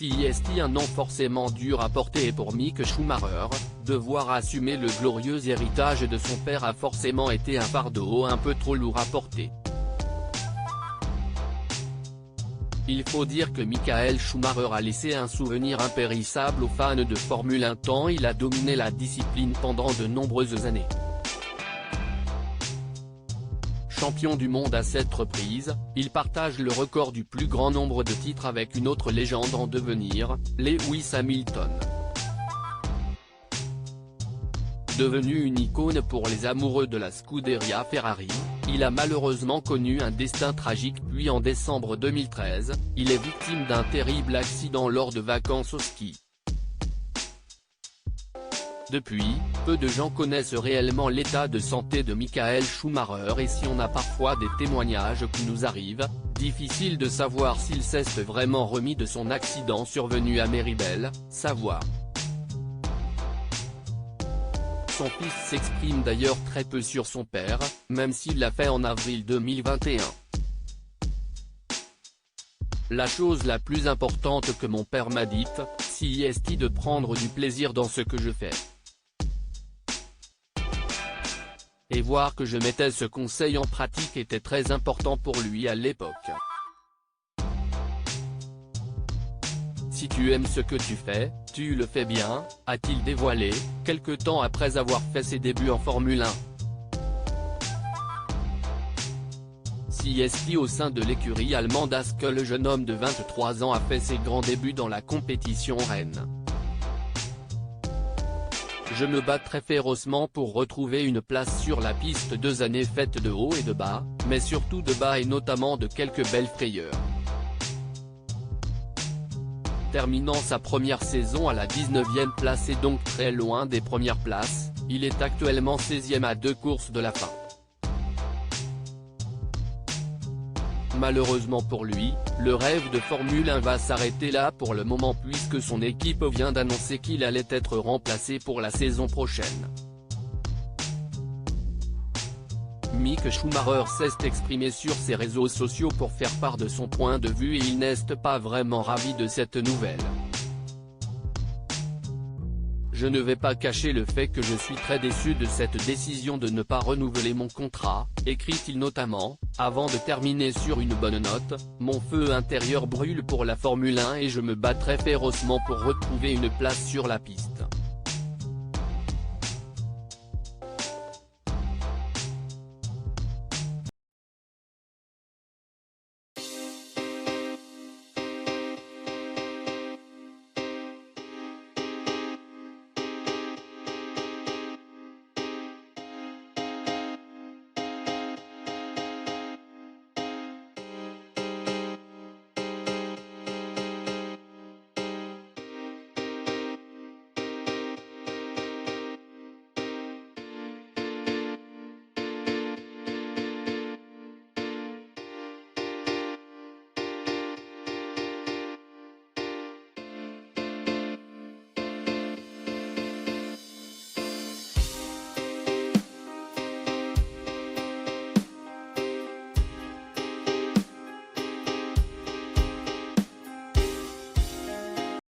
C'est un nom forcément dur à porter pour Mick Schumacher. Devoir assumer le glorieux héritage de son père a forcément été un fardeau un peu trop lourd à porter. Il faut dire que Michael Schumacher a laissé un souvenir impérissable aux fans de Formule 1 tant il a dominé la discipline pendant de nombreuses années. Champion du monde à 7 reprises, il partage le record du plus grand nombre de titres avec une autre légende en devenir, Lewis Hamilton. Devenu une icône pour les amoureux de la Scuderia Ferrari, il a malheureusement connu un destin tragique puis en décembre 2013, il est victime d'un terrible accident lors de vacances au ski. Depuis, peu de gens connaissent réellement l'état de santé de Michael Schumacher et si on a parfois des témoignages qui nous arrivent, difficile de savoir s'il s'est vraiment remis de son accident survenu à Méribel, Savoie. Son fils s'exprime d'ailleurs très peu sur son père, même s'il l'a fait en avril 2021. La chose la plus importante que mon père m'a dite, c'est de prendre du plaisir dans ce que je fais. Et voir que je mettais ce conseil en pratique était très important pour lui à l'époque. Si tu aimes ce que tu fais, tu le fais bien, a-t-il dévoilé, quelque temps après avoir fait ses débuts en Formule 1. Au sein de l'écurie allemande ASK, le jeune homme de 23 ans a fait ses grands débuts dans la compétition reine. Je me bats très férocement pour retrouver une place sur la piste, 2 années faites de haut et de bas, mais surtout de bas et notamment de quelques belles frayeurs. Terminant sa première saison à la 19e place et donc très loin des premières places, il est actuellement 16e à 2 courses de la fin. Malheureusement pour lui, le rêve de Formule 1 va s'arrêter là pour le moment puisque son équipe vient d'annoncer qu'il allait être remplacé pour la saison prochaine. Mick Schumacher s'est exprimé sur ses réseaux sociaux pour faire part de son point de vue et il n'est pas vraiment ravi de cette nouvelle. Je ne vais pas cacher le fait que je suis très déçu de cette décision de ne pas renouveler mon contrat, écrit-il notamment, avant de terminer sur une bonne note, mon feu intérieur brûle pour la Formule 1 et je me bats très férocement pour retrouver une place sur la piste.